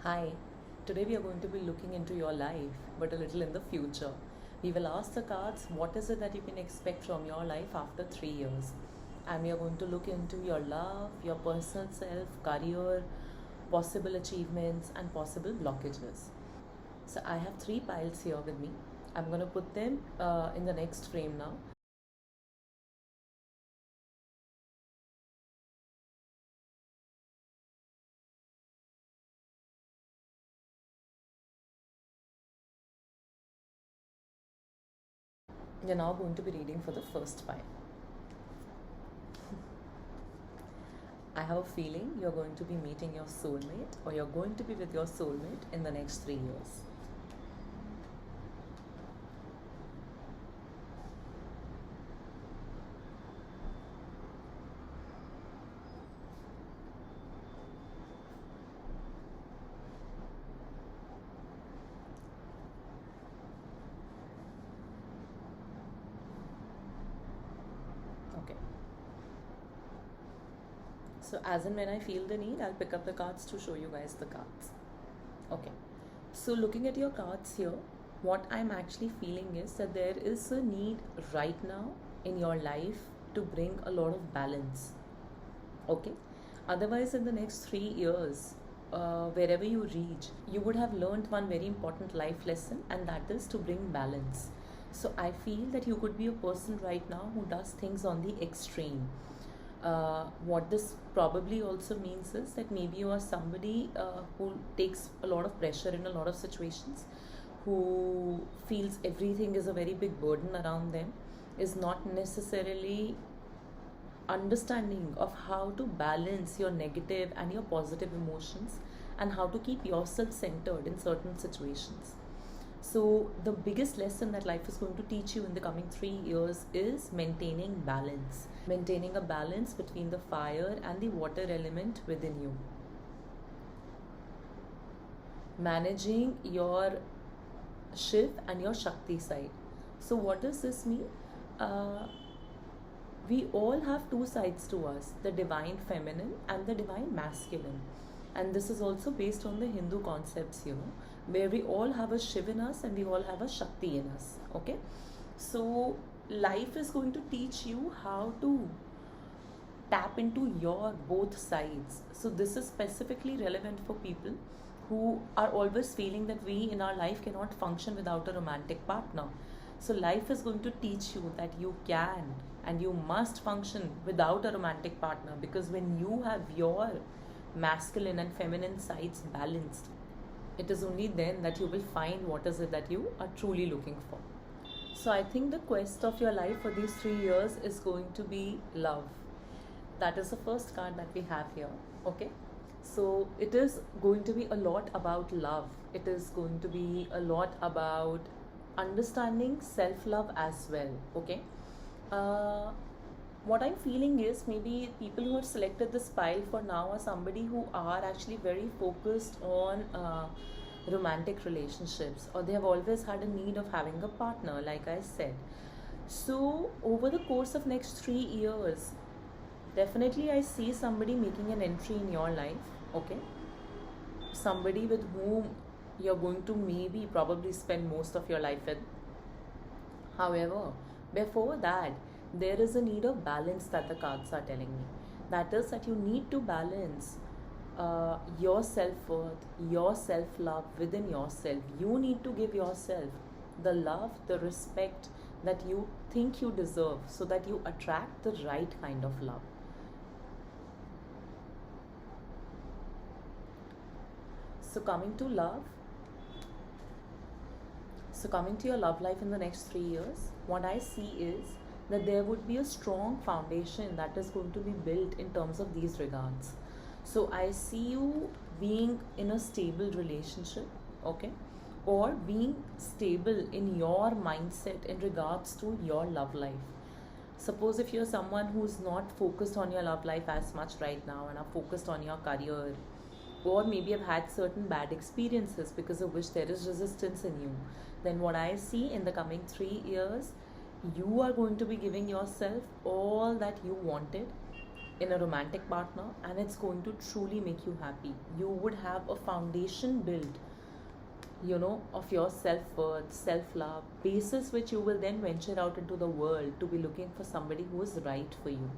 Hi, today we are going to be looking into your life, but a little in the future. We will ask the cards what is it that you can expect from your life after 3 years. And we are going to look into your love, your personal self, career, possible achievements, and possible blockages. So I have three piles here with me. I'm going to put them in the next frame now. You're now going to be reading for the first pile. I have a feeling you're going to be meeting your soulmate or you're going to be with your soulmate in the next 3 years. Okay. So as and when I feel the need, I'll pick up the cards to show you guys the cards. Okay. So looking at your cards here, what I'm actually feeling is that there is a need right now in your life to bring a lot of balance. Okay. Otherwise, in the next 3 years, wherever you reach, you would have learned one very important life lesson, and that is to bring balance. So I feel that you could be a person right now who does things on the extreme. What this probably also means is that maybe you are somebody who takes a lot of pressure in a lot of situations, who feels everything is a very big burden around them, is not necessarily understanding of how to balance your negative and your positive emotions and how to keep yourself centered in certain situations. So, the biggest lesson that life is going to teach you in the coming 3 years is maintaining balance. Maintaining a balance between the fire and the water element within you. Managing your Shiv and your Shakti side. So, what does this mean? Uh, we all have two sides to us, the divine feminine and the divine masculine. And this is also based on the Hindu concepts, where we all have a Shiv in us and we all have a Shakti in us. Okay, so life is going to teach you how to tap into your both sides. So this is specifically relevant for people who are always feeling that we in our life cannot function without a romantic partner. So life is going to teach you that you can and you must function without a romantic partner, because when you have your masculine and feminine sides balanced, it is only then that you will find what is it that you are truly looking for. So I think the quest of your life for these 3 years is going to be love. That is the first card that we have here. Okay, so it is going to be a lot about love. It is going to be a lot about understanding self love as well. Okay, uh, what I'm feeling is maybe people who have selected this pile for now are somebody who are actually very focused on romantic relationships, or they have always had a need of having a partner, like I said. So over the course of next 3 years, definitely I see somebody making an entry in your life. Okay, somebody with whom you're going to maybe probably spend most of your life with. However, before that, there is a need of balance that the cards are telling me. That is, that you need to balance your self worth, your self love within yourself. You need to give yourself the love, the respect that you think you deserve, so that you attract the right kind of love. So, coming to your love life in the next 3 years, what I see is that there would be a strong foundation that is going to be built in terms of these regards. So I see you being in a stable relationship, okay, or being stable in your mindset in regards to your love life. Suppose if you're someone who's not focused on your love life as much right now and are focused on your career, or maybe have had certain bad experiences because of which there is resistance in you, then what I see in the coming 3 years, you are going to be giving yourself all that you wanted, in a romantic partner, and it's going to truly make you happy. You would have a foundation built, of your self-worth, self-love, basis which you will then venture out into the world to be looking for somebody who is right for you.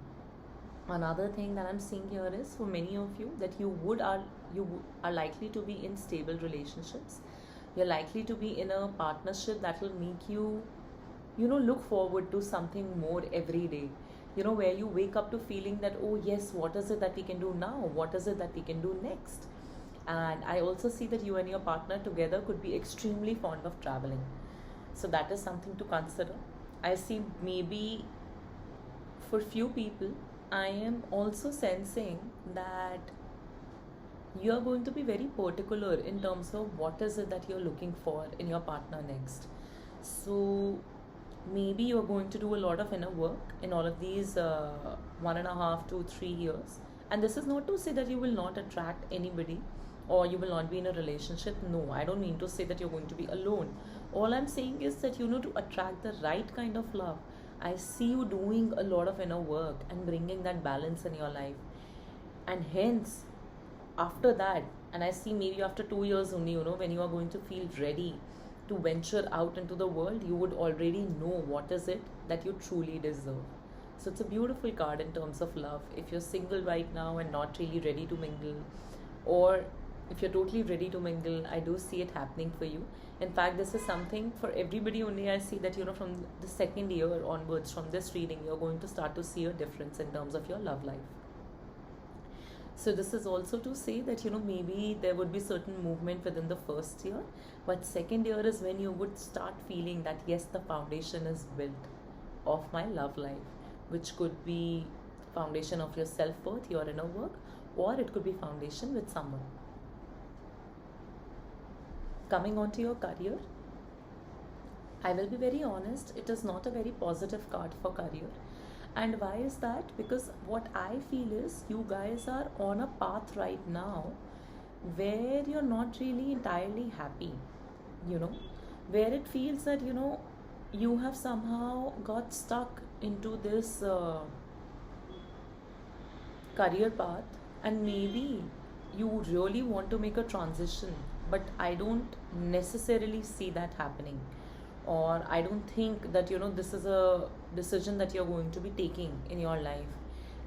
Another thing that I'm seeing here is for many of you that you are likely to be in stable relationships. You're likely to be in a partnership that will make you, look forward to something more every day. Where you wake up to feeling that, oh yes, what is it that we can do now? What is it that we can do next? And I also see that you and your partner together could be extremely fond of traveling. So that is something to consider. I see maybe for few people, I am also sensing that you are going to be very particular in terms of what is it that you're looking for in your partner next. So maybe you're going to do a lot of inner work in all of these 1.5 to 3 years. And this is not to say that you will not attract anybody or you will not be in a relationship. No, I don't mean to say that you're going to be alone. All I'm saying is that, to attract the right kind of love, I see you doing a lot of inner work and bringing that balance in your life. And hence, after that, and I see maybe after 2 years only, when you are going to feel ready to venture out into the world, you would already know what is it that you truly deserve. So it's a beautiful card in terms of love. If you're single right now and not really ready to mingle, or if you're totally ready to mingle, I do see it happening for you. In fact, this is something for everybody only. I see that, from the second year onwards, from this reading, you're going to start to see a difference in terms of your love life. So this is also to say that, maybe there would be certain movement within the first year, but second year is when you would start feeling that yes, the foundation is built of my love life, which could be foundation of your self-worth, your inner work, or it could be foundation with someone. Coming on to your career, I will be very honest, it is not a very positive card for career. And why is that? Because what I feel is you guys are on a path right now where you're not really entirely happy, you know, where it feels that, you have somehow got stuck into this career path, and maybe you really want to make a transition, but I don't necessarily see that happening, or I don't think that this is a decision that you're going to be taking in your life.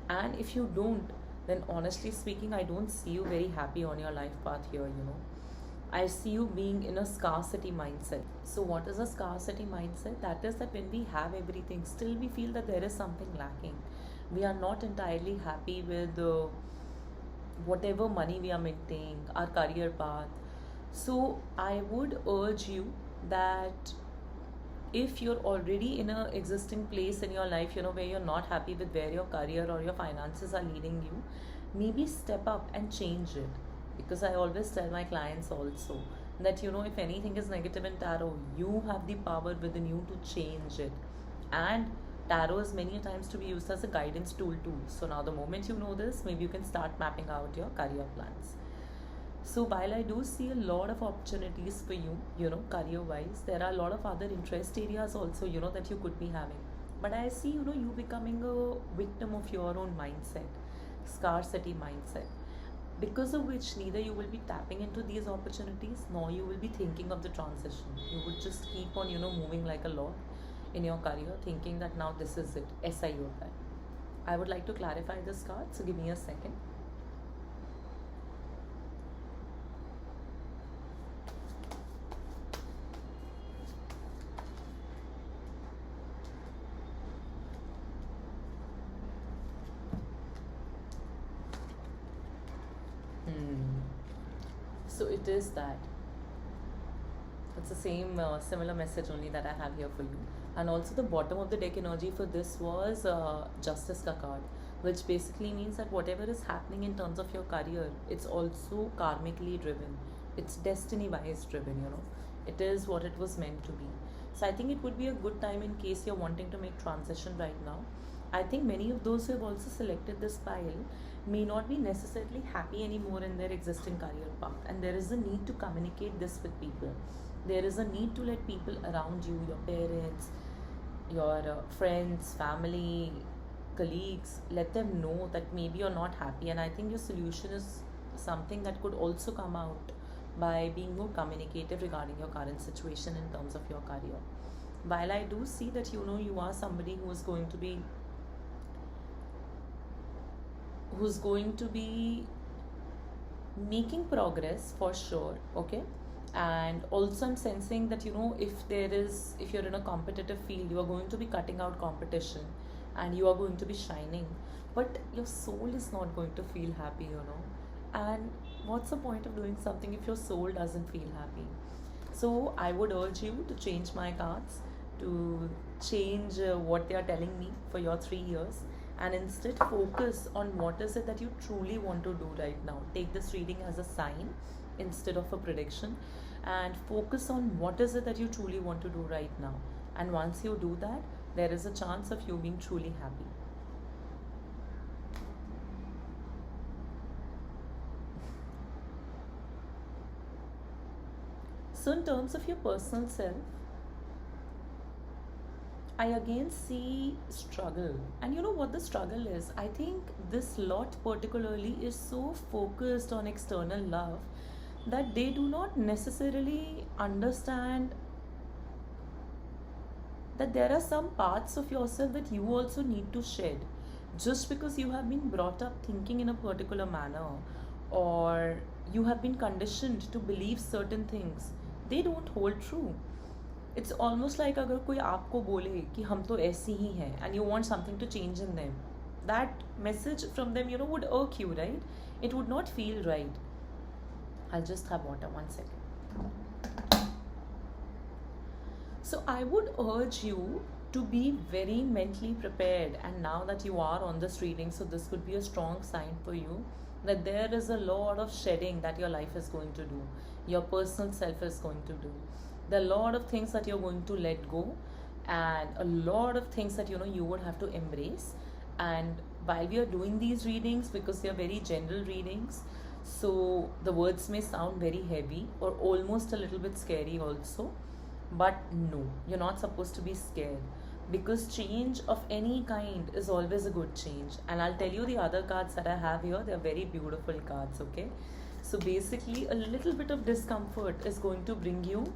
And if you don't, then honestly speaking, I don't see you very happy on your life path here. I see you being in a scarcity mindset. So what is a scarcity mindset? That is that when we have everything, still we feel that there is something lacking. We are not entirely happy with whatever money we are making, our career path. So I would urge you that if you're already in a existing place in your life, where you're not happy with where your career or your finances are leading you, maybe step up and change it. Because I always tell my clients also that, if anything is negative in tarot, you have the power within you to change it. And tarot is many times to be used as a guidance tool too. So now the moment you know this, maybe you can start mapping out your career plans. So while I do see a lot of opportunities for you, career wise, there are a lot of other interest areas also, that you could be having. But I see, you becoming a victim of your own mindset, scarcity mindset, because of which neither you will be tapping into these opportunities nor you will be thinking of the transition. You would just keep on, moving like a log in your career, thinking that now this is it, SIOI. I would like to clarify this card, so give me a second. So it is that. It's the same similar message only that I have here for you. And also the bottom of the deck energy for this was Justice ka card, which basically means that whatever is happening in terms of your career, it's also karmically driven. It's destiny wise driven. It is what it was meant to be. So I think it would be a good time in case you're wanting to make transition right now. I think many of those who have also selected this pile may not be necessarily happy anymore in their existing career path, and there is a need to communicate this with people. There is a need to let people around you, your parents, your friends, family, colleagues, let them know that maybe you're not happy, and I think your solution is something that could also come out by being more communicative regarding your current situation in terms of your career. While I do see that you are somebody who's going to be making progress for sure, okay. And also I'm sensing that if you're in a competitive field, you are going to be cutting out competition and you are going to be shining, but your soul is not going to feel happy. And what's the point of doing something if your soul doesn't feel happy? So I would urge you to change my cards, to change what they are telling me for your 3 years, and instead focus on what is it that you truly want to do right now. Take this reading as a sign instead of a prediction, and focus on what is it that you truly want to do right now. And once you do that, there is a chance of you being truly happy. So, in terms of your personal self, I again see struggle. And you know what the struggle is? I think this lot, particularly, is so focused on external love that they do not necessarily understand that there are some parts of yourself that you also need to shed. Just because you have been brought up thinking in a particular manner, or you have been conditioned to believe certain things, they don't hold true. It's almost like अगर कोई आपको बोले कि हम तो ऐसे ही हैं, and you want something to change in them, that message from them would irk you, right? It would not feel right. I'll just have water, 1 second. So I would urge you to be very mentally prepared. And now that you are on this reading, so this could be a strong sign for you that there is a lot of shedding that your life is going to do, your personal self is going to do. There are a lot of things that you're going to let go, and a lot of things that you would have to embrace. And while we are doing these readings, because they are very general readings, so the words may sound very heavy or almost a little bit scary also. But no, you're not supposed to be scared, because change of any kind is always a good change. And I'll tell you the other cards that I have here, they're very beautiful cards, okay? So basically, a little bit of discomfort is going to bring you,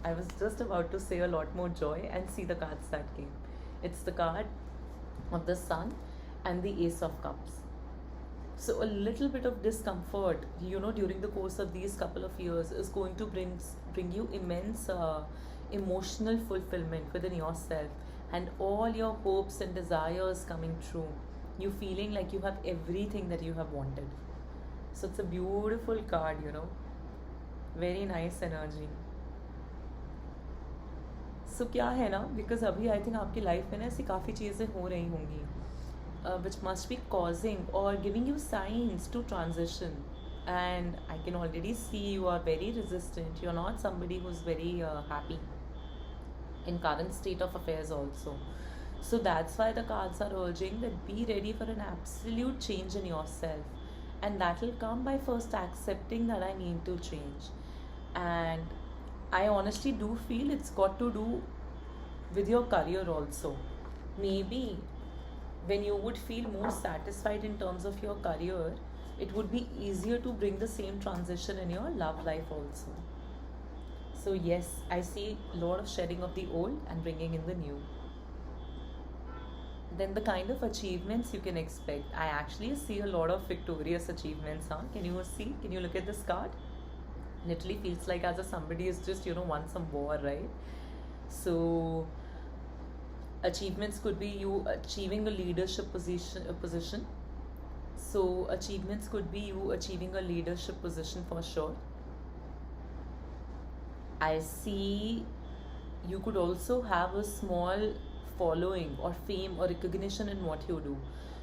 I was just about to say, a lot more joy. And see the cards that came. It's the card of the Sun and the Ace of Cups. So a little bit of discomfort, during the course of these couple of years, is going to bring you immense emotional fulfillment within yourself, and all your hopes and desires coming true. You feeling like you have everything that you have wanted. So it's a beautiful card. Very nice energy. सो क्या है ना, because अभी I think आपकी life में ना ऐसी काफ़ी चीज़ें हो रही होंगी which must be causing or giving you signs to transition. And I can already see you are very resistant. You're not somebody who's very happy in current state of affairs also. So that's why the cards are urging that be ready for an absolute change in yourself. And that will come by first accepting that I need to change. And I honestly do feel it's got to do with your career also. Maybe when you would feel more satisfied in terms of your career, it would be easier to bring the same transition in your love life also. So yes, I see a lot of shedding of the old and bringing in the new. Then the kind of achievements you can expect, I actually see a lot of victorious achievements. Can you see? Can you look at this card? Literally feels like as if somebody has just won some war, right? So achievements could be you achieving a leadership position. So achievements could be you achieving a leadership position for sure. I see you could also have a small following or fame or recognition in what you do.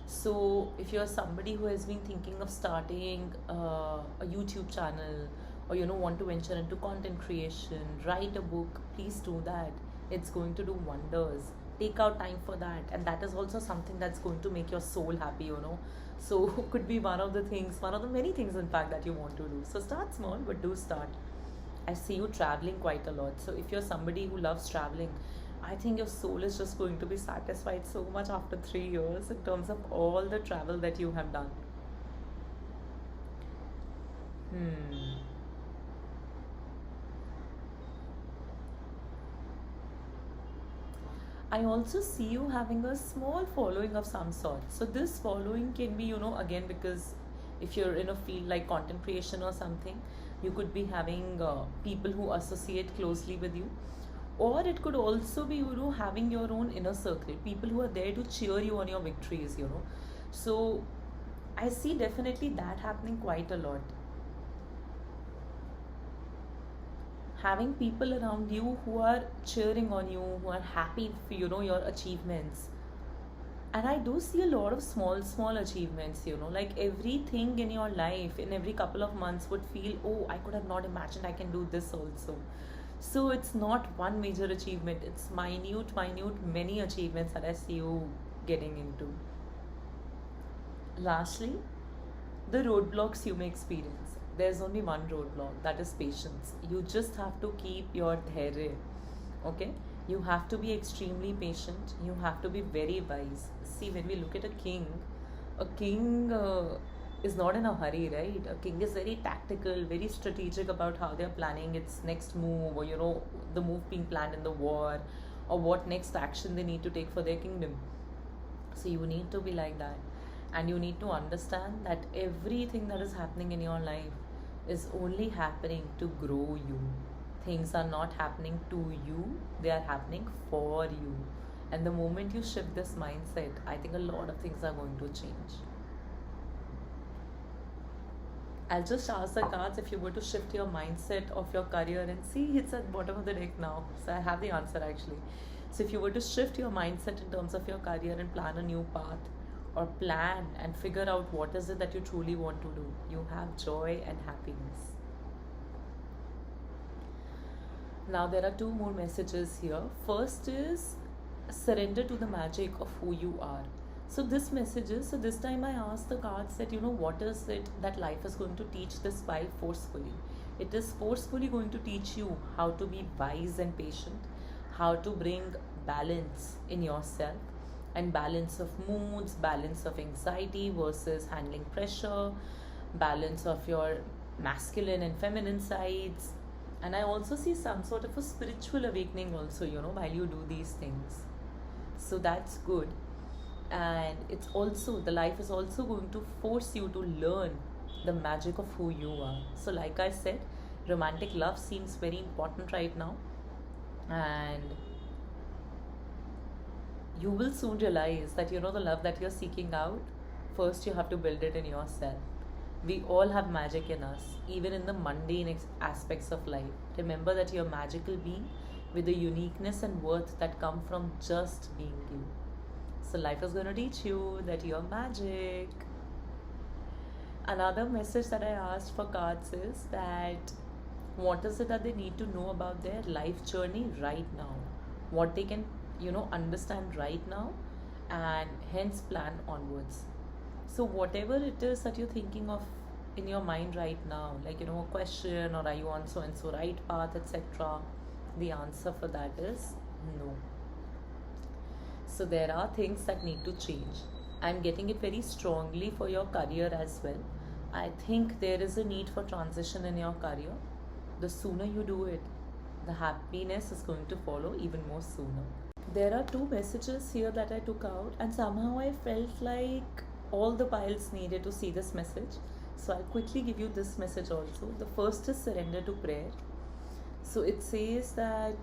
So if you're somebody who has been thinking of starting a YouTube channel, or want to venture into content creation, write a book, please do that. It's going to do wonders. Take out time for that, and that is also something that's going to make your soul happy. So could be one of the many things in fact that you want to do. So start small, but do start. I see you traveling quite a lot. So if you're somebody who loves traveling, I think your soul is just going to be satisfied so much after 3 years in terms of all the travel that you have done. Hmm. I also see you having a small following of some sort. So this following can be, again, because if you're in a field like content creation or something, you could be having people who associate closely with you. Or it could also be, having your own inner circle, people who are there to cheer you on your victories. So I see definitely that happening quite a lot. Having people around you who are cheering on you, who are happy for your achievements. And I do see a lot of small achievements, like everything in your life in every couple of months would feel, oh, I could have not imagined I can do this also. So it's not one major achievement, it's minute many achievements that I see you getting into. Lastly, the roadblocks you may experience. There's only one roadblock, that is patience. You just have to keep your dharya. Okay? You have to be extremely patient. You have to be very wise. See, when we look at a king is not in a hurry, right? A king is very tactical, very strategic about how they're planning its next move, or the move being planned in the war, or what next action they need to take for their kingdom. So you need to be like that. And you need to understand that everything that is happening in your life is only happening to grow you. Things are not happening to you, they are happening for you. And the moment you shift this mindset, I think a lot of things are going to change. I'll just ask the cards if you were to shift your mindset of your career, and see, it's at bottom of the deck now. So I have the answer actually. So if you were to shift your mindset in terms of your career and plan a new path, or plan and figure out what is it that you truly want to do, you have joy and happiness. Now there are two more messages here. First is surrender to the magic of who you are. So this message is, so this time I asked the cards that what is it that life is going to teach this pile forcefully. It is forcefully going to teach you how to be wise and patient, how to bring balance in yourself, and balance of moods, balance of anxiety versus handling pressure, balance of your masculine and feminine sides. And I also see some sort of a spiritual awakening also, while you do these things. So that's good. And it's also, the life is also going to force you to learn the magic of who you are. So like I said, romantic love seems very important right now. And you will soon realize that the love that you're seeking out, first you have to build it in yourself. We all have magic in us, even in the mundane aspects of life. Remember that you're a magical being with the uniqueness and worth that come from just being you. So life is going to teach you that you're magic. Another message that I asked for cards is that what is it that they need to know about their life journey right now, what they can understand right now, and hence plan onwards. So whatever it is that you're thinking of in your mind right now, like a question, or are you on so and so right path, etc., the answer for that is no. So there are things that need to change. I'm getting it very strongly for your career as well. I think there is a need for transition in your career. The sooner you do it, the happiness is going to follow even more sooner. There are two messages here that I took out, and somehow I felt like all the piles needed to see this message. So I'll quickly give you this message also. The first is surrender to prayer. So it says that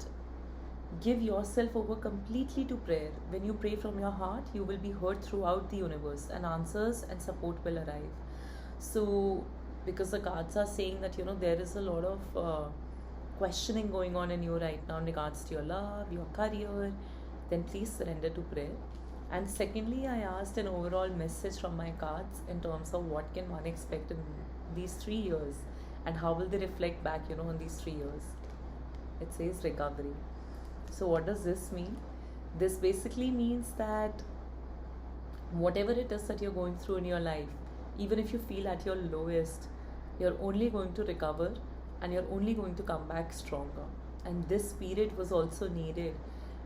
give yourself over completely to prayer. When you pray from your heart, you will be heard throughout the universe, and answers and support will arrive. So, because the cards are saying that there is a lot of questioning going on in you right now in regards to your love, your career, then please surrender to prayer. And secondly, I asked an overall message from my cards in terms of what can one expect in these 3 years, and how will they reflect back on these 3 years. It says recovery. So what does this mean? This basically means that whatever it is that you're going through in your life, even if you feel at your lowest, you're only going to recover, and you're only going to come back stronger. And this period was also needed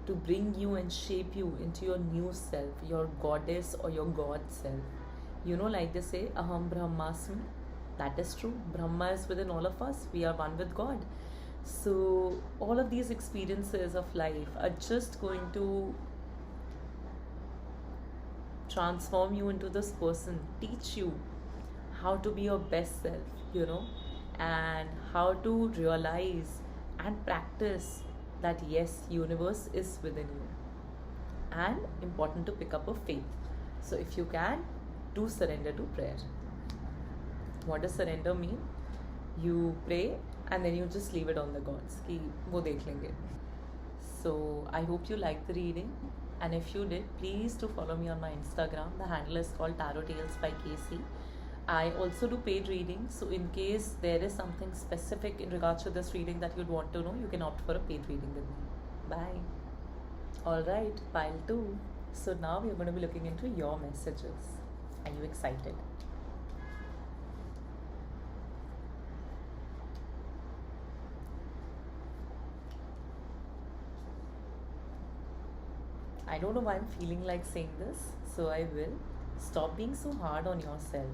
to bring you and shape you into your new self, your goddess or your god self. You know, like they say, Aham Brahmasmi. That is true. Brahma is within all of us. We are one with God. So, all of these experiences of life are just going to transform you into this person, teach you how to be your best self, and how to realize and practice that yes, universe is within you. And important to pick up a faith. So if you can, do surrender to prayer. What does surrender mean? You pray and then you just leave it on the gods कि वो देख लेंगे. So I hope you liked the reading, and if you did, please do follow me on my Instagram. The handle is called Tarot Tales by Casey. I also do paid readings, so in case there is something specific in regards to this reading that you'd want to know, you can opt for a paid reading with me. Bye. Alright, pile 2. So now we're going to be looking into your messages. Are you excited? I don't know why I'm feeling like saying this, so I will. Stop being so hard on yourself.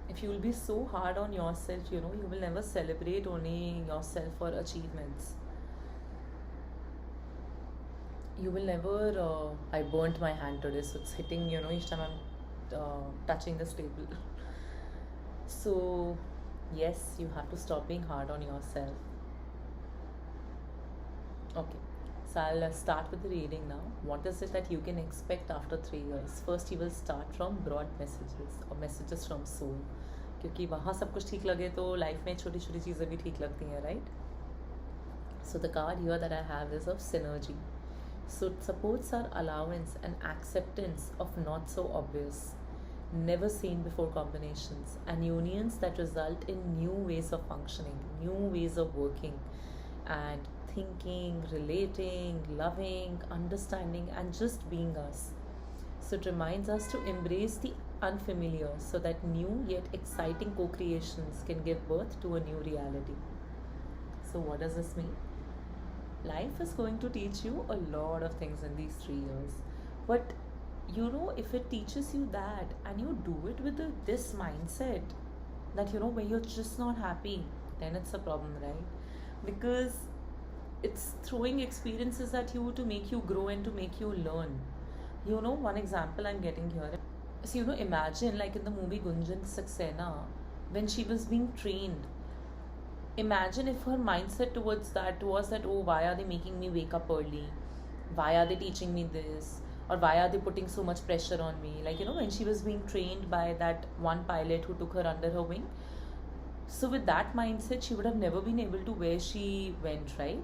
If you will be so hard on yourself, you will never celebrate only yourself for achievements. You will never, I burnt my hand today, so it's hitting, each time I'm touching this table. So, yes, you have to stop being hard on yourself. Okay, so I'll start with the reading now. What is it that you can expect after 3 years? First, you will start from broad messages or messages from soul. क्योंकि वहाँ सब कुछ ठीक लगे तो life में छोटी छोटी चीज़ें भी ठीक लगती हैं, right? So the card here that I have is of synergy. So it supports our allowance and acceptance of not so obvious, never seen before combinations, and unions that result in new ways of functioning, new ways of working, and thinking, relating, loving, understanding, and just being us. So it reminds us to embrace the unfamiliar so that new yet exciting co-creations can give birth to a new reality. So what does this mean? Life is going to teach you a lot of things in these 3 years. But if it teaches you that and you do it with this mindset that, where you're just not happy, then it's a problem, right? Because it's throwing experiences at you to make you grow and to make you learn. One example I'm getting here. So, imagine like in the movie Gunjan Saxena, when she was being trained. Imagine if her mindset towards that was that, oh, why are they making me wake up early? Why are they teaching me this? Or why are they putting so much pressure on me? Like, when she was being trained by that one pilot who took her under her wing. So with that mindset, she would have never been able to where she went, right?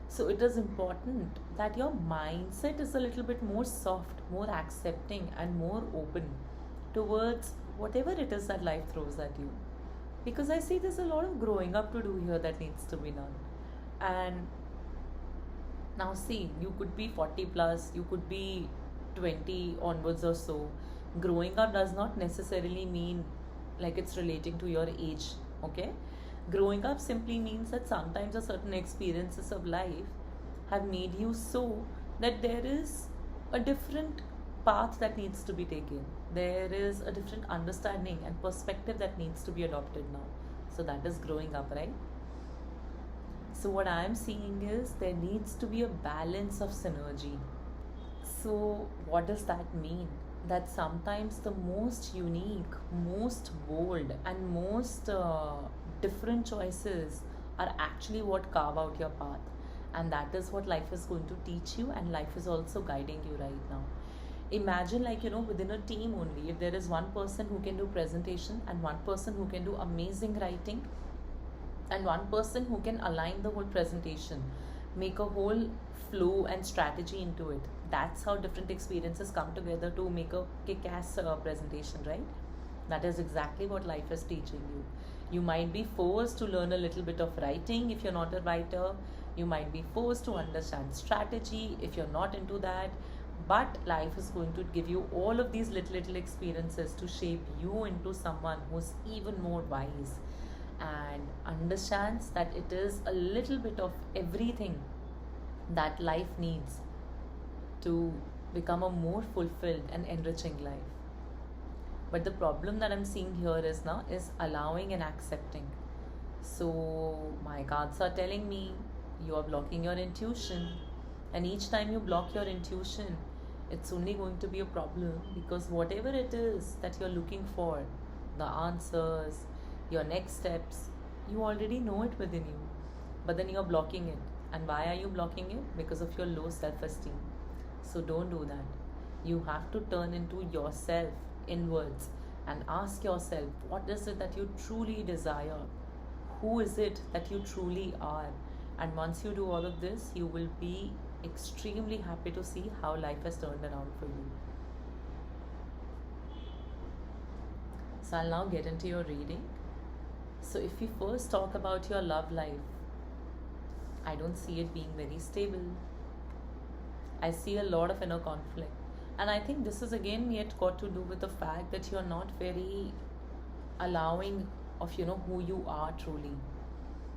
So it is important that your mindset is a little bit more soft, more accepting, and more open towards whatever it is that life throws at you. Because I see there's a lot of growing up to do here that needs to be done. And now see, you could be 40 plus, you could be 20 onwards or so. Growing up does not necessarily mean like it's relating to your age, okay? Growing up simply means that sometimes a certain experiences of life have made you so that there is a different path that needs to be taken. There is a different understanding and perspective that needs to be adopted now. So that is growing up, right? So what I am seeing is there needs to be a balance of synergy. So what does that mean? That sometimes the most unique, most bold, and most different choices are actually what carve out your path. And that is what life is going to teach you, and life is also guiding you right now. Imagine within a team only, if there is one person who can do presentation and one person who can do amazing writing and one person who can align the whole presentation, make a whole flow and strategy into it. That's how different experiences come together to make a kick-ass presentation, right? That is exactly what life is teaching you. You might be forced to learn a little bit of writing if you're not a writer. You might be forced to understand strategy if you're not into that. But life is going to give you all of these little experiences to shape you into someone who's even more wise and understands that it is a little bit of everything that life needs to become a more fulfilled and enriching life. But the problem that I'm seeing here is now is allowing and accepting. So my cards are telling me you are blocking your intuition, and each time you block your intuition, it's only going to be a problem, because whatever it is that you're looking for, the answers, your next steps, you already know it within you, but then you're blocking it. And why are you blocking it? Because of your low self-esteem. So don't do that. You have to turn into yourself inwards and ask yourself, what is it that you truly desire? Who is it that you truly are? And once you do all of this, you will be extremely happy to see how life has turned around for you. So I'll now get into your reading. So if we first talk about your love life, I don't see it being very stable. I see a lot of inner conflict. And I think this is again yet got to do with the fact that you're not very allowing of who you are truly.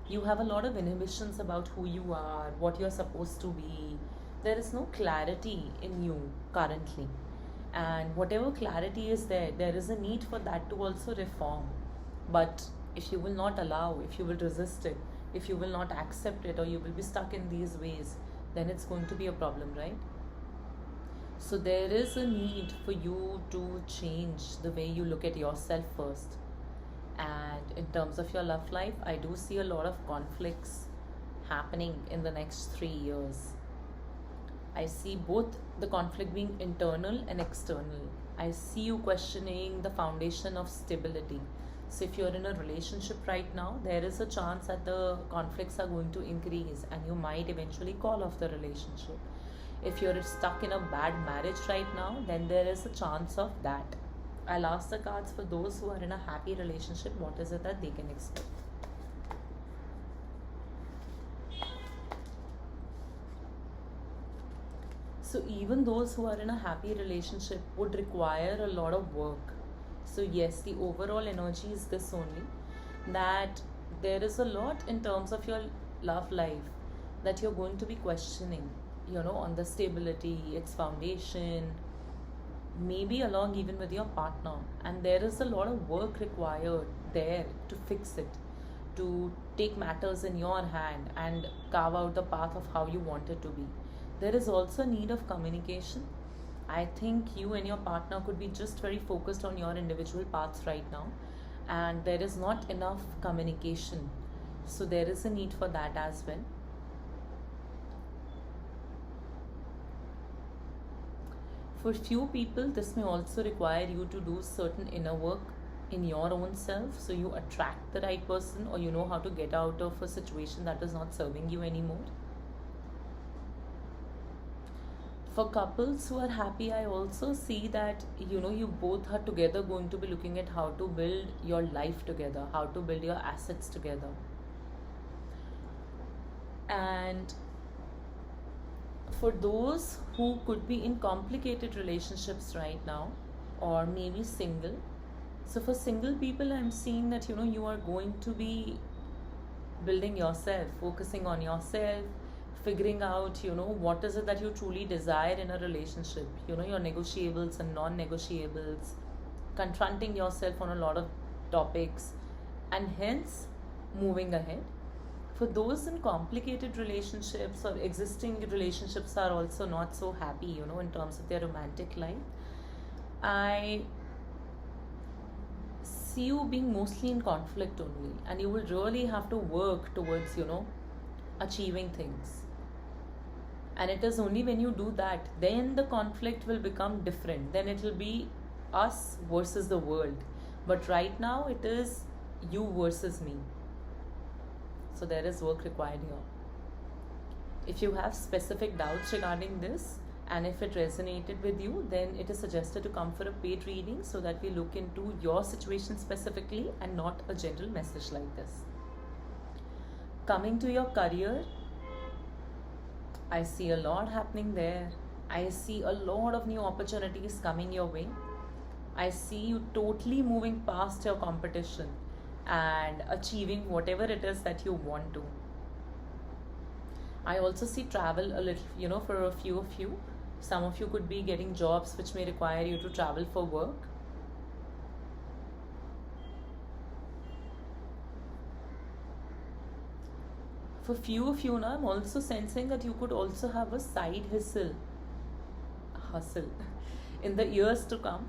You have a lot of inhibitions about who you are, what you're supposed to be. There is no clarity in you currently. And whatever clarity is there, there is a need for that to also reform. But if you will not allow, if you will resist it, if you will not accept it, or you will be stuck in these ways, then it's going to be a problem, right? So there is a need for you to change the way you look at yourself first. And in terms of your love life, I do see a lot of conflicts happening in the next 3 years. I see both the conflict being internal and external. I see you questioning the foundation of stability. So if you're in a relationship right now, there is a chance that the conflicts are going to increase and you might eventually call off the relationship. If you're stuck in a bad marriage right now, then there is a chance of that. I'll ask the cards for those who are in a happy relationship, what is it that they can expect? So even those who are in a happy relationship would require a lot of work. So yes, the overall energy is this only, that there is a lot in terms of your love life that you're going to be questioning, on the stability, its foundation, maybe along even with your partner. And there is a lot of work required there to fix it, to take matters in your hand and carve out the path of how you want it to be. There is also a need of communication. I think you and your partner could be just very focused on your individual paths right now, and there is not enough communication. So there is a need for that as well. For few people, this may also require you to do certain inner work in your own self, so you attract the right person, or you know how to get out of a situation that is not serving you anymore. For couples who are happy, I also see that you both are together going to be looking at how to build your life together, how to build your assets together. And for those who could be in complicated relationships right now, or maybe single, so for single people, I'm seeing that you are going to be building yourself, focusing on yourself, figuring out what is it that you truly desire in a relationship, your negotiables and non-negotiables, confronting yourself on a lot of topics, and hence moving ahead. For those in complicated relationships, or existing relationships are also not so happy, in terms of their romantic life, I see you being mostly in conflict only, and you will really have to work towards achieving things. And it is only when you do that, then the conflict will become different. Then it will be us versus the world. But right now, it is you versus me. So there is work required here. If you have specific doubts regarding this, and if it resonated with you, then it is suggested to come for a paid reading so that we look into your situation specifically and not a general message like this. Coming to your career, I see a lot happening there. I see a lot of new opportunities coming your way. I see you totally moving past your competition and achieving whatever it is that you want to. I also see travel a little, for a few of you. Some of you could be getting jobs which may require you to travel for work. For few of you now, I'm also sensing that you could also have a side hustle in the years to come,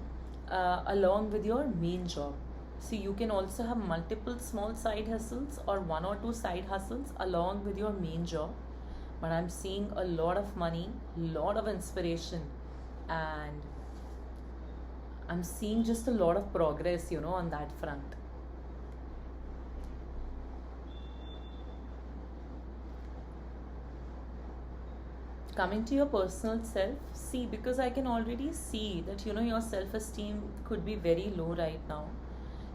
along with your main job. So you can also have multiple small side hustles or one or two side hustles along with your main job. But I'm seeing a lot of money, lot of inspiration, and I'm seeing just a lot of progress, on that front. Coming to your personal self, see, because I can already see that your self-esteem could be very low right now.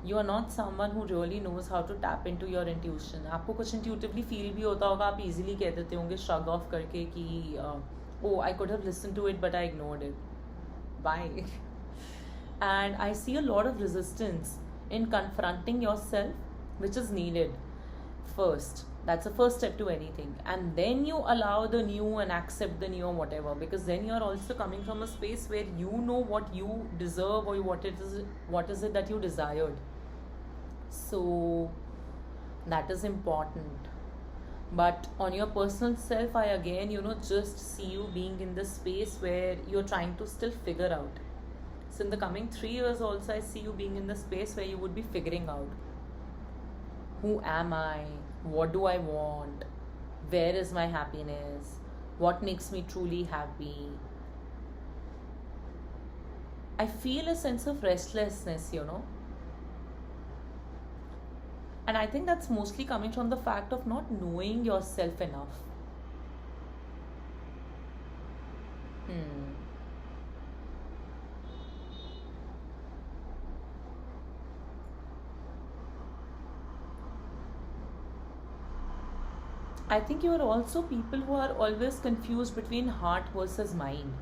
You are not someone who really knows how to tap into your intuition. आपको कुछ intuitively feel भी होता होगा, आप easily कह देते होंगे shrug off करके कि oh, I could have listened to it but I ignored it. Why? And I see a lot of resistance in confronting yourself, which is needed first. That's the first step to anything, and then you allow the new and accept the new or whatever, because then you're also coming from a space where you know what you deserve or what is it that you desired. So that is important. But on your personal self, I again just see you being in this space where you're trying to still figure out. So in the coming 3 years also, I see you being in the space where you would be figuring out, who am I? What do I want? Where is my happiness? What makes me truly happy? I feel a sense of restlessness, And I think that's mostly coming from the fact of not knowing yourself enough. Hmm. I think you are also people who are always confused between heart versus mind.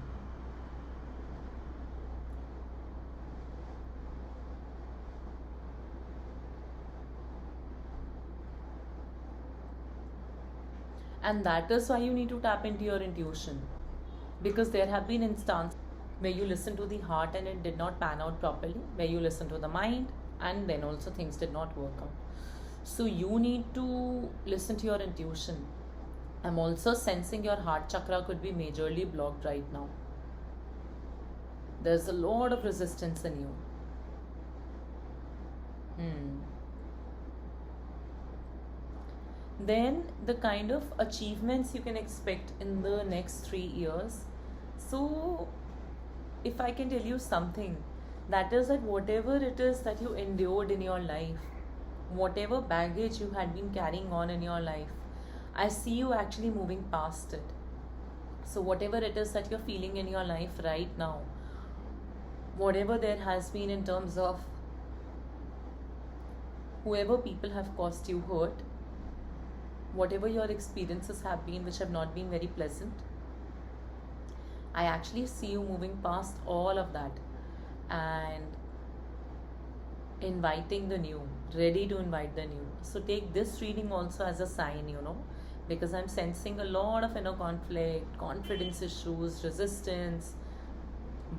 And that is why you need to tap into your intuition. Because there have been instances where you listen to the heart and it did not pan out properly, where you listen to the mind and then also things did not work out. So you need to listen to your intuition. I'm also sensing your heart chakra could be majorly blocked right now. There's a lot of resistance in you. Then the kind of achievements you can expect in the next 3 years. So if I can tell you something, that is that whatever it is that you endured in your life, whatever baggage you had been carrying on in your life, I see you actually moving past it. So whatever it is that you're feeling in your life right now, whatever there has been in terms of whoever people have caused you hurt, whatever your experiences have been which have not been very pleasant, I actually see you moving past all of that and inviting the new, ready to invite the new. So take this reading also as a sign, because I'm sensing a lot of inner conflict, confidence issues, resistance.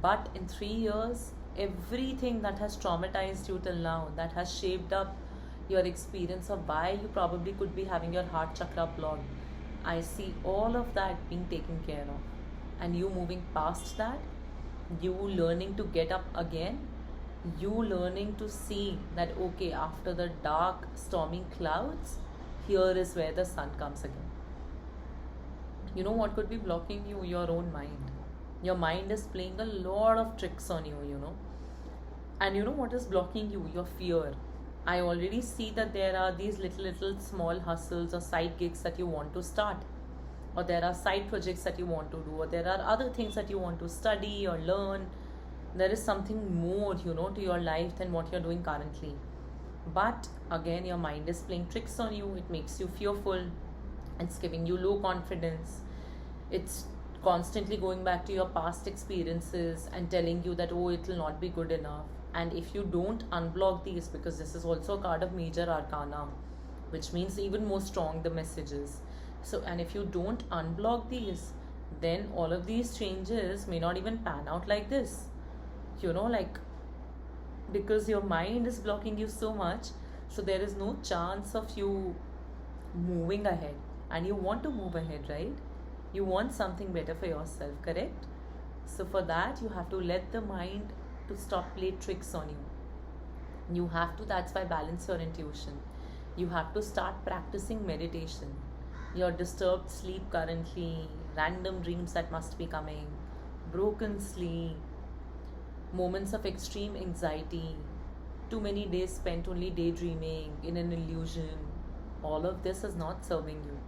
But in 3 years, everything that has traumatized you till now, that has shaped up your experience of why you probably could be having your heart chakra blocked, I see all of that being taken care of. And you moving past that, you learning to get up again, you learning to see that, okay, after the dark, stormy clouds, here is where the sun comes again. You know what could be blocking you? Your own mind. Your mind is playing a lot of tricks on you, And you know what is blocking you? Your fear. I already see that there are these little small hustles or side gigs that you want to start, or there are side projects that you want to do, or there are other things that you want to study or learn. There is something more, to your life than what you're doing currently. But again, your mind is playing tricks on you. It makes you fearful. It's giving you low confidence. It's constantly going back to your past experiences and telling you that, oh, it will not be good enough. And if you don't unblock these, because this is also a card of major arcana, which means even more strong the messages. So, and if you don't unblock these, then all of these changes may not even pan out like this. Like, because your mind is blocking you so much, so there is no chance of you moving ahead. And you want to move ahead, right? You want something better for yourself, correct? So for that, you have to let the mind to stop play tricks on you. You have to, that's why, balance your intuition. You have to start practicing meditation. Your disturbed sleep currently, random dreams that must be coming, broken sleep, moments of extreme anxiety, too many days spent only daydreaming in an illusion, all of this is not serving you.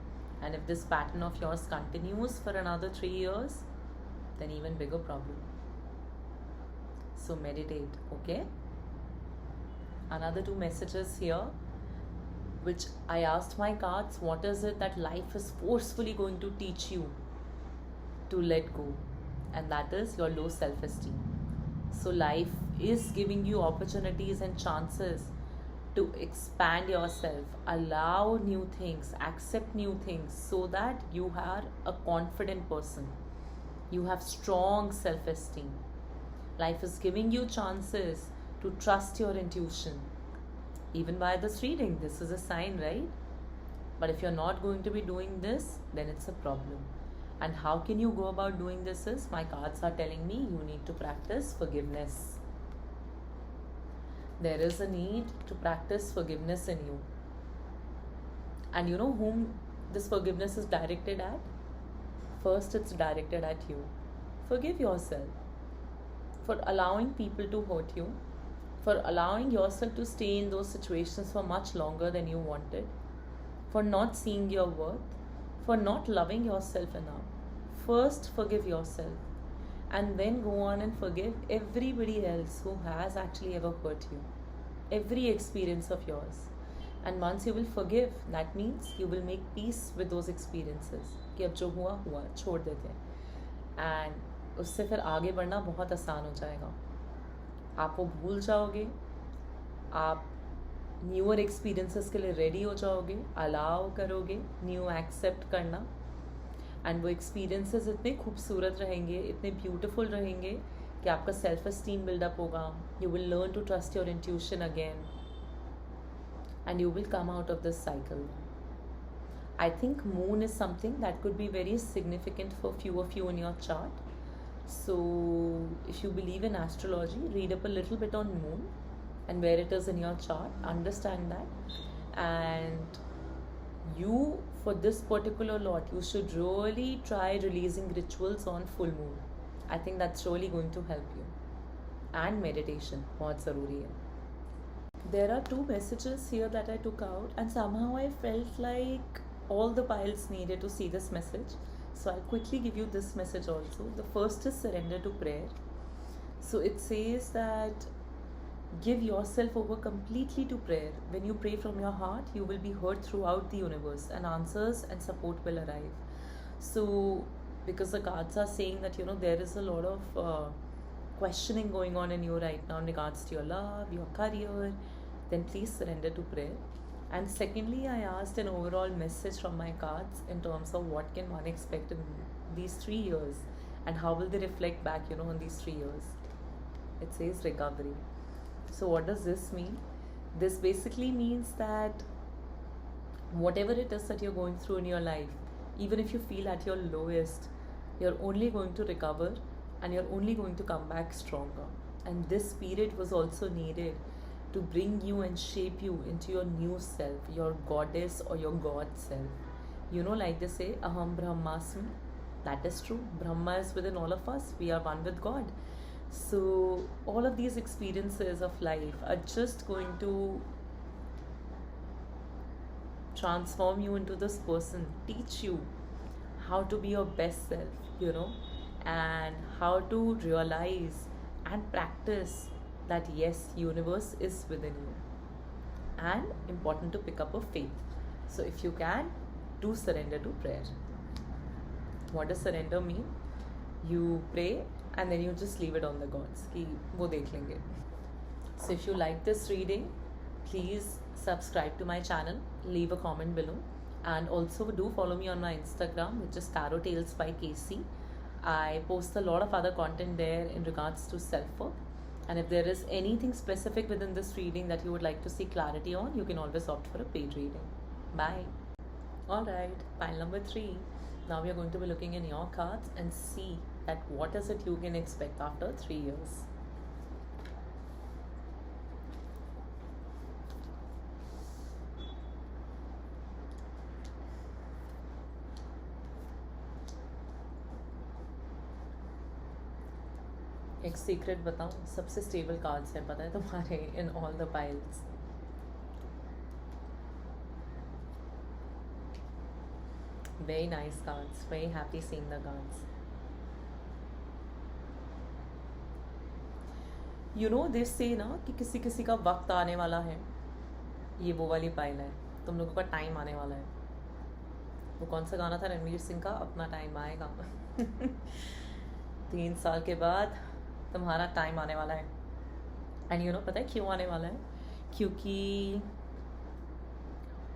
And if this pattern of yours continues for another 3 years, then even bigger problem. So meditate, okay? Another 2 messages here, which I asked my cards, what is it that life is forcefully going to teach you to let go? And that is your low self-esteem. So life is giving you opportunities and chances to expand yourself, allow new things, accept new things, so that you are a confident person. You have strong self-esteem. Life is giving you chances to trust your intuition. Even by this reading, this is a sign, right? But if you're not going to be doing this, then it's a problem. And how can you go about doing this is, my cards are telling me you need to practice forgiveness. There is a need to practice forgiveness in you. And you know whom this forgiveness is directed at? First, it's directed at you. Forgive yourself for allowing people to hurt you, for allowing yourself to stay in those situations for much longer than you wanted, for not seeing your worth, for not loving yourself enough. First, forgive yourself, and then go on and forgive everybody else who has actually ever hurt you, every experience of yours. And once you will forgive, that means you will make peace with those experiences. कि अब जो हुआ हुआ, छोड़ देते हैं, and उससे फिर आगे बढ़ना बहुत आसान हो जाएगा. आप वो भूल जाओगे, आप न्यूअर एक्सपीरियंसेस के लिए रेडी हो जाओगे, अलाउ करोगे न्यू एक्सेप्ट करना. एंड वो एक्सपीरियंसेस इतने खूबसूरत रहेंगे, इतने ब्यूटीफुल रहेंगे कि आपका सेल्फ एस्टीम बिल्डअप होगा. You will learn to trust your intuition again, and you will come out of this cycle. I think moon is something that could be very significant for few of you in your chart. So if you believe in astrology, read up a little bit on moon and where it is in your chart, understand that. And you, for this particular lot, you should really try releasing rituals on full moon. I think that's really going to help you. And meditation, bahut zaruri hai. There are 2 messages here that I took out, and somehow I felt like all the piles needed to see this message. So I'll quickly give you this message also. The first is surrender to prayer. So it says that give yourself over completely to prayer. When you pray from your heart, you will be heard throughout the universe, and answers and support will arrive. So because the cards are saying that, you know, there is a lot of questioning going on in you right now in regards to your love, your career, then please surrender to prayer. And secondly, I asked an overall message from my cards in terms of what can one expect in these 3 years, and how will they reflect back, you know, on these 3 years. It says recovery. So what does this mean? This basically means that whatever it is that you're going through in your life, even if you feel at your lowest, you're only going to recover, and you're only going to come back stronger. And this period was also needed to bring you and shape you into your new self, your goddess or your god self. You know, like they say, aham brahmasmi. That is true. Brahma is within all of us. We are one with God. So all of these experiences of life are just going to transform you into this person, teach you how to be your best self, you know, and how to realize and practice that yes, universe is within you. And important to pick up a faith. So if you can, do surrender to prayer. What does surrender mean? You pray and then you just leave it on the gods कि वो देख लेंगे. So if you like this reading, please subscribe to my channel, leave a comment below, and also do follow me on my Instagram, which is Tarot Tales by Casey. I post a lot of other content there in regards to self-work. And if there is anything specific within this reading that you would like to see clarity on, you can always opt for a paid reading. Bye. Alright, pile number 3. Now we are going to be looking in your cards and see that what is it you can expect after 3 years. एक secret बताऊं, सबसे stable cards हैं पता है तुम्हारे in all the piles. Very nice cards. Very happy seeing the cards. You know they say ना कि किसी किसी का वक्त आने वाला है. ये वो वाली पाइल है. तुम लोगों का टाइम आने वाला है. वो कौन सा गाना था रणवीर सिंह का, अपना टाइम आएगा. 3 साल के बाद तुम्हारा टाइम आने वाला है. एंड यू नो पता है क्यों आने वाला है? क्योंकि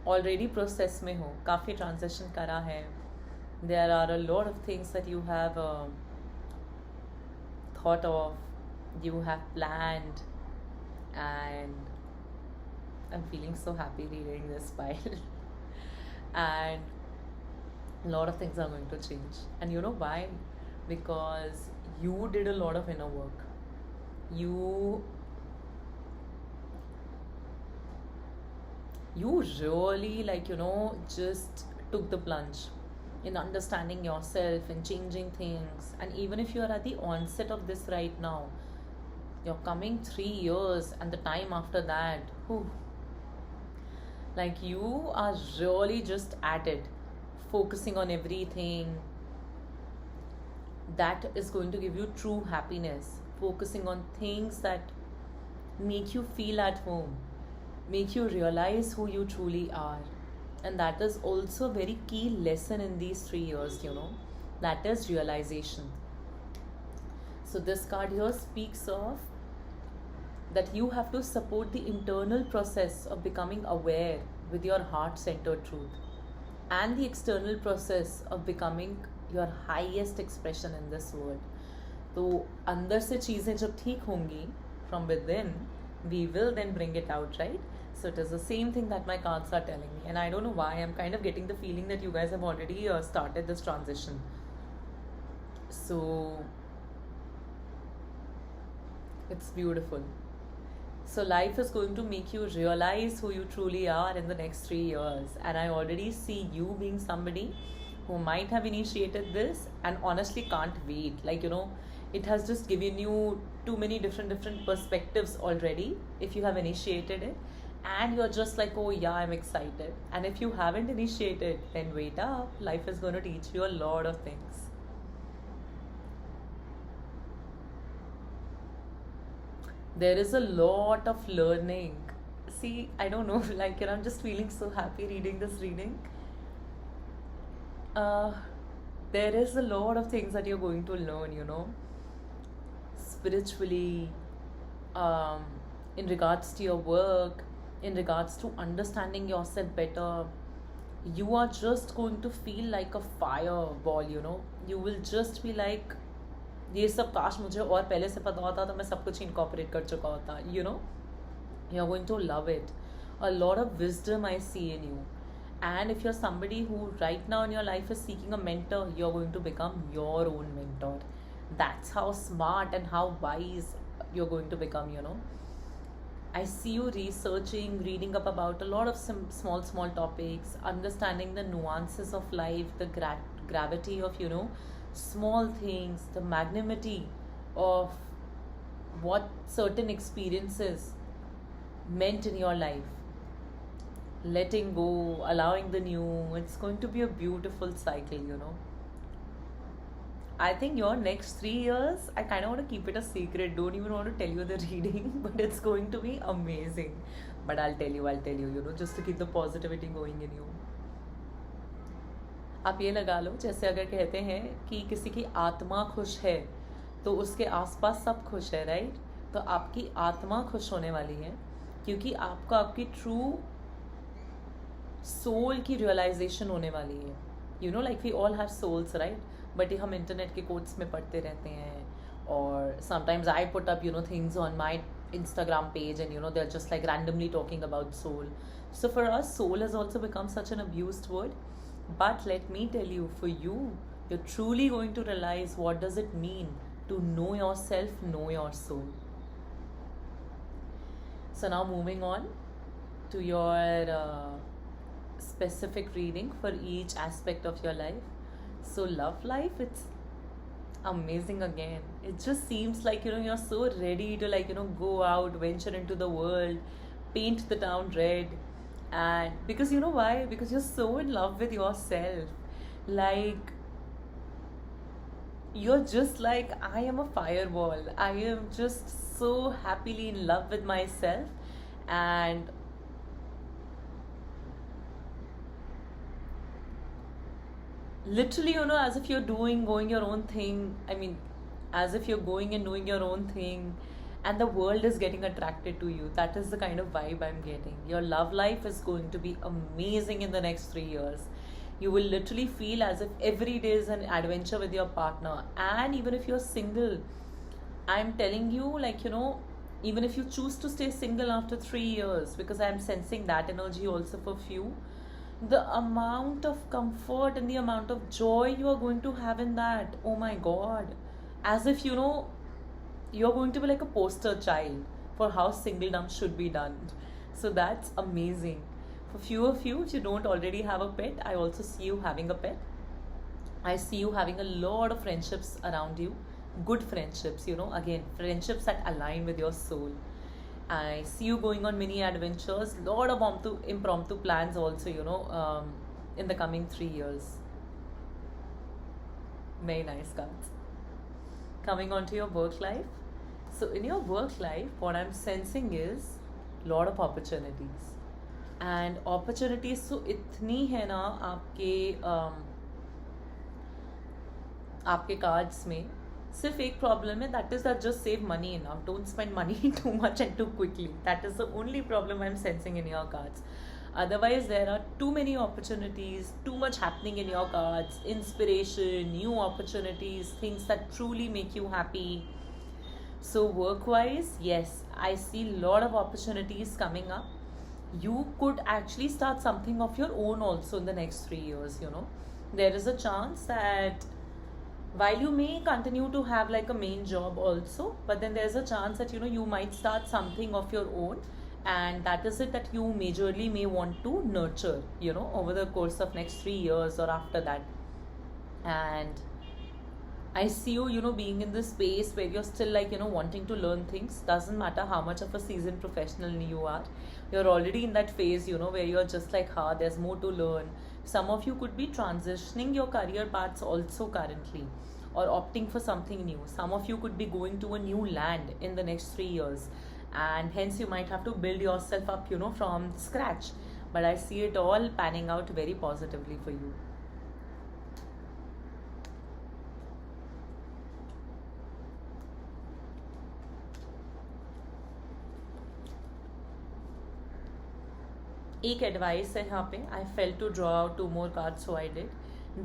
ऑलरेडी प्रोसेस में हो, काफ़ी ट्रांजेक्शन करा है. There are a lot of things that you have thought of, you have planned, and I'm feeling so happy reading this file. And a lot of things are going to change. And you know why? Because you did a lot of inner work. You really, like, you know, just took the plunge in understanding yourself and changing things. And even if you are at the onset of this right now, your coming 3 years and the time after that, like you are really just at it, focusing on everything that is going to give you true happiness, focusing on things that make you feel at home, make you realize who you truly are. And that is also a very key lesson in these 3 years, you know, that is realization. So this card here speaks of that you have to support the internal process of becoming aware with your heart-centered truth, and the external process of becoming your highest expression in this world. तो अंदर से चीज़ें जब ठीक होंगी from within, we will then bring it out, right? So it is the same thing that my cards are telling me, and I don't know why I'm kind of getting the feeling that you guys have already started this transition. So it's beautiful. So life is going to make you realize who you truly are in the next 3 years. And I already see you being somebody who might have initiated this and honestly can't wait. Like, you know, it has just given you too many different perspectives already if you have initiated it. And you're just like, oh yeah, I'm excited. And if you haven't initiated, then wait up. Life is going to teach you a lot of things. There is a lot of learning. See, I don't know, like, you know, I'm just feeling so happy reading this reading. There is a lot of things that you're going to learn, you know, spiritually, in regards to your work, in regards to understanding yourself better. You are just going to feel like a fireball, you know. You will just be like, ये सब काश मुझे और पहले से पता होता तो मैं सब कुछ इनकॉर्पोरेट कर चुका होता. You know, you are going to love it. A lot of wisdom I see in you. And if you're somebody who right now in your life is seeking a mentor, you're going to become your own mentor. That's how smart and how wise you're going to become, you know. I see you researching, reading up about a lot of some small topics, understanding the nuances of life, the gravity of, you know, small things, the magnanimity of what certain experiences meant in your life. Letting go, allowing the new. It's going to be a beautiful cycle, you know. I think your next 3 years, I kind of want to keep it a secret. Don't even want to tell you the reading, but it's going to be amazing. But I'll tell you, you know, just to keep the positivity going in you. आप ये लगा लो, जैसे अगर कहते हैं कि किसी की आत्मा खुश है तो उसके आसपास सब खुश है, राइट? तो आपकी आत्मा खुश होने वाली है, क्योंकि आपको आपकी ट्रू सोल की रियलाइजेशन होने वाली है. You know, like we all have souls, right? But ये हम इंटरनेट के कोट्स में पढ़ते रहते हैं, और sometimes I put up things on my Instagram page, and they're just like randomly talking about soul. So for us, soul has also become such an abused word. But let me tell you, for you, you're truly going to realize what does it mean to know yourself, know your soul. So now moving on to your specific reading for each aspect of your life. So love life, it's amazing again. It just seems like you're so ready to go out, venture into the world, paint the town red. And because you know why? Because you're so in love with yourself. Like, you're just like, I am a fireball. I am just so happily in love with myself. And literally, as if you're going your own thing. I mean, as if you're going and doing your own thing, and the world is getting attracted to you. That is the kind of vibe I'm getting. Your love life is going to be amazing in the next 3 years. You will literally feel as if every day is an adventure with your partner. And even if you're single, I'm telling you, even if you choose to stay single after 3 years, because I'm sensing that energy also for few, the amount of comfort and the amount of joy you are going to have in that, oh my god, as if you're going to be like a poster child for how singledom should be done. So that's amazing. For few of you, if you don't already have a pet, I also see you having a pet. I see you having a lot of friendships around you, good friendships, again, friendships that align with your soul. I see you going on mini adventures, lot of impromptu plans also, in the coming 3 years. Very nice cards. Coming on to your work life. So in your work life, what I'm sensing is lot of opportunities. And opportunities so इतनी है ना आपके cards में. सिर्फ एक problem है, that is that just save money enough, don't spend money too much and too quickly. That is the only problem I am sensing in your cards. Otherwise, there are too many opportunities, too much happening in your cards, inspiration, new opportunities, things that truly make you happy. So work-wise, yes, I see a lot of opportunities coming up. You could actually start something of your own also in the next 3 years, There is a chance that while you may continue to have like a main job also, but then there's a chance that you might start something of your own, and that is it that you majorly may want to nurture over the course of next 3 years or after that. And I see you being in this space where you're still wanting to learn things. Doesn't matter how much of a seasoned professional you are, you're already in that phase where you're just like, there's more to learn. Some of you could be transitioning your career paths also currently, or opting for something new. Some of you could be going to a new land in the next 3 years, and hence you might have to build yourself up from scratch. But I see it all panning out very positively for you. एक advice है यहाँ पे. I fail to draw out 2 more cards, so I did.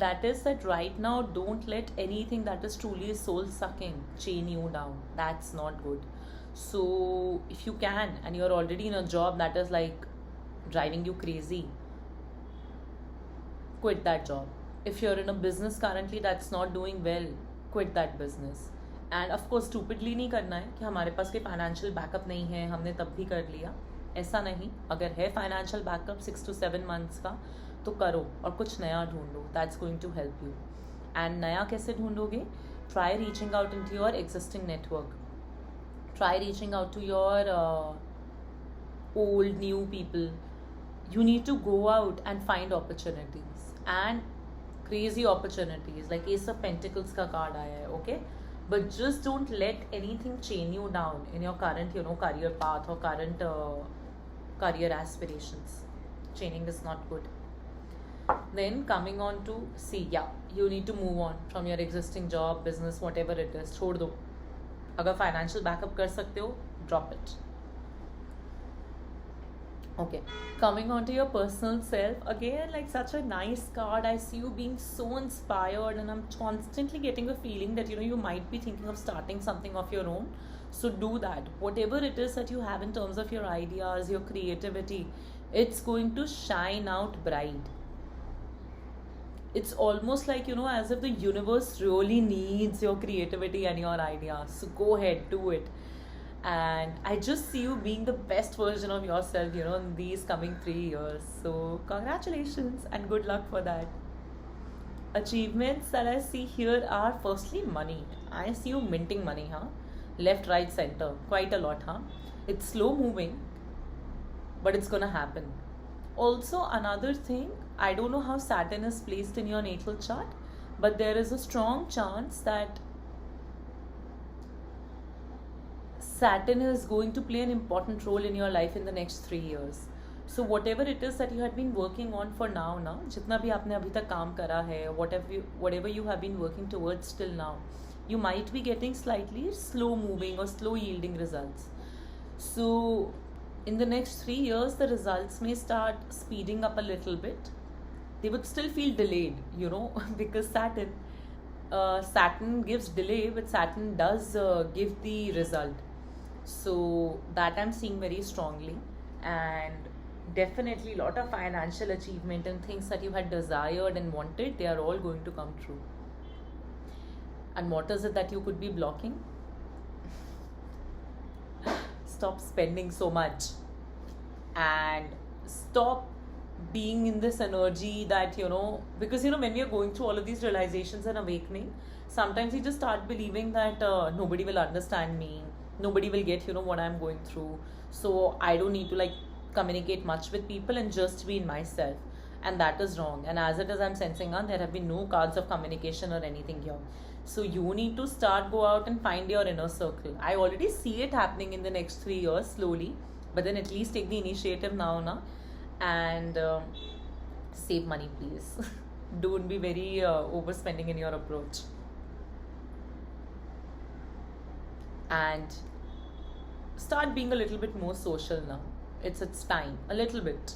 That is that right now, don't let anything that is truly soul sucking chain you down. That's not good. So if you can, and you're already in a job that is like driving you crazy, quit that job. If you're in a business currently that's not doing well, quit that business. And of course stupidly नहीं करना है कि हमारे पास कोई financial backup नहीं है, हमने तब भी कर लिया. ऐसा नहीं. अगर है फाइनेंशियल बैकअप 6 to 7 months का, तो करो और कुछ नया ढूंढो. That's going to help you. And नया कैसे ढूंढोगे? Try reaching out into your existing network. Try reaching out to your old, new people. You need to go out and find opportunities, and crazy opportunities. Like Ace of Pentacles का card आया है, okay? But just don't let anything chain you down in your current, career path or current career aspirations. Chaining is not good. Then coming on to C, yeah, you need to move on from your existing job, business, whatever it is. छोड़ दो. अगर financial backup कर सकते हो, drop it. Okay, coming on to your personal self, again, like such a nice card. I see you being so inspired, and I'm constantly getting a feeling that you might be thinking of starting something of your own. So do that. Whatever it is that you have in terms of your ideas, your creativity, it's going to shine out bright. It's almost like, as if the universe really needs your creativity and your ideas. So go ahead, do it. And I just see you being the best version of yourself, in these coming 3 years. So congratulations and good luck for that. Achievements that I see here are firstly money. I see you minting money, huh? Left, right, center. Quite a lot, huh? It's slow moving, but it's gonna happen. Also, another thing, I don't know how Saturn is placed in your natal chart, but there is a strong chance that Saturn is going to play an important role in your life in the next 3 years. So whatever it is that you had been working on for now, जितना भी आपने अभी तक काम करा है, whatever you have been working towards till now, you might be getting slightly slow moving or slow yielding results. So in the next 3 years, the results may start speeding up a little bit. They would still feel delayed, because Saturn gives delay, but Saturn does give the result. So that I'm seeing very strongly, and definitely a lot of financial achievement and things that you had desired and wanted, they are all going to come true. And what is it that you could be blocking? Stop spending so much and stop being in this energy that because when we are going through all of these realizations and awakening, sometimes you just start believing that nobody will understand me, nobody will get what I'm going through, so I don't need to communicate much with people and just be in myself. And that is wrong. And as it is, I'm sensing there have been no cards of communication or anything here. So you need to go out and find your inner circle. I already see it happening in the next 3 years slowly, but then at least take the initiative now, and save money, please. Don't be very overspending in your approach. And start being a little bit more social now. It's time, a little bit.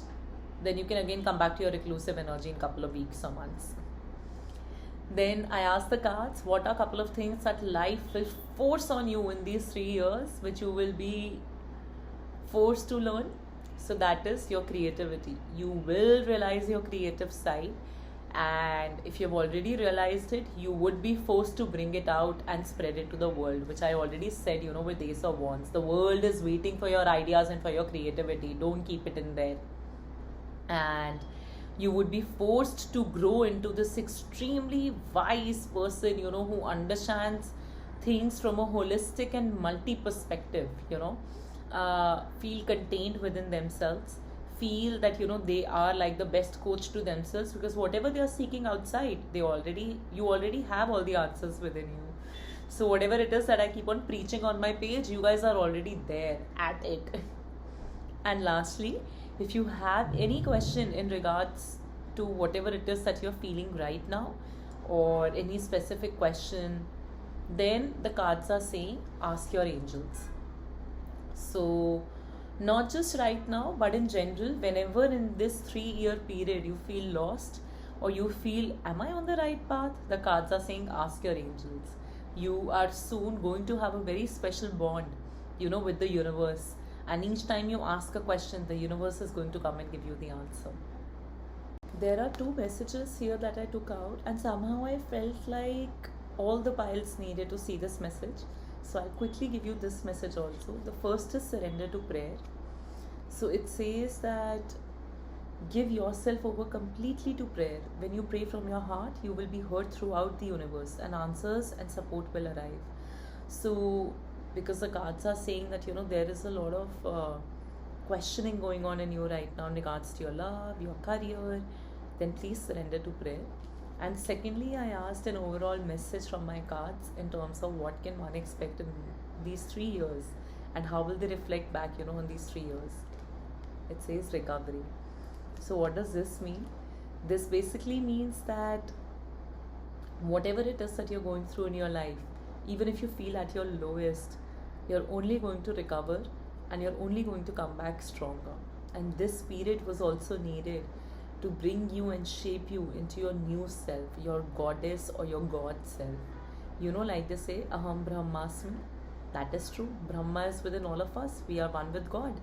Then you can again come back to your reclusive energy in a couple of weeks or months. Then I asked the cards, what are a couple of things that life will force on you in these 3 years, which you will be forced to learn? So that is your creativity. You will realize your creative side, and if you've already realized it, you would be forced to bring it out and spread it to the world, which I already said, with Ace of Wands. The world is waiting for your ideas and for your creativity. Don't keep it in there. And you would be forced to grow into this extremely wise person, who understands things from a holistic and multi-perspective, feel contained within themselves, feel that, they are like the best coach to themselves, because whatever they are seeking outside, you already have all the answers within you. So whatever it is that I keep on preaching on my page, you guys are already there at it. And lastly, if you have any question in regards to whatever it is that you're feeling right now, or any specific question, then the cards are saying ask your angels. So not just right now, but in general, whenever in this 3-year period you feel lost, or you feel, am I on the right path? The cards are saying ask your angels. You are soon going to have a very special bond, with the universe. And each time you ask a question, the universe is going to come and give you the answer. There are 2 messages here that I took out, and somehow I felt like all the piles needed to see this message. So I'll quickly give you this message also. The first is surrender to prayer. So it says that give yourself over completely to prayer. When you pray from your heart, you will be heard throughout the universe, and answers and support will arrive. So because the cards are saying that there is a lot of questioning going on in you right now in regards to your love, your career, then please surrender to prayer. And secondly, I asked an overall message from my cards in terms of what can one expect in these 3 years, and how will they reflect back on these 3 years. It says recovery. So what does this mean? This basically means that whatever it is that you're going through in your life, even if you feel at your lowest, you're only going to recover and you're only going to come back stronger. And this period was also needed to bring you and shape you into your new self, your goddess or your god self. You know, like they say, Aham Brahmasmi. That is true. Brahma is within all of us. We are one with God.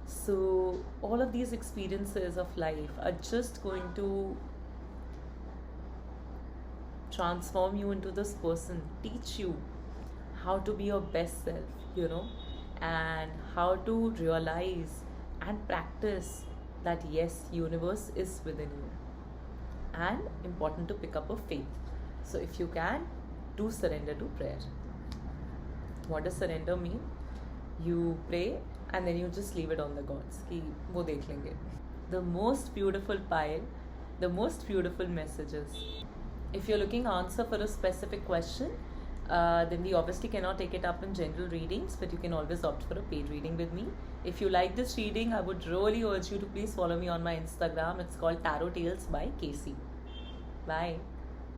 So, all of these experiences of life are just going to transform you into this person, teach you how to be your best self, and how to realize and practice that yes, universe is within you. And important to pick up a faith. So if you can, do surrender to prayer. What does surrender mean? You pray and then you just leave it on the gods कि वो देख लेंगे. The most beautiful pile, the most beautiful messages. If you're looking answer for a specific question, then we obviously cannot take it up in general readings, but you can always opt for a paid reading with me. If you like this reading, I would really urge you to please follow me on my Instagram. It's called Tarot Tales by Casey. Bye.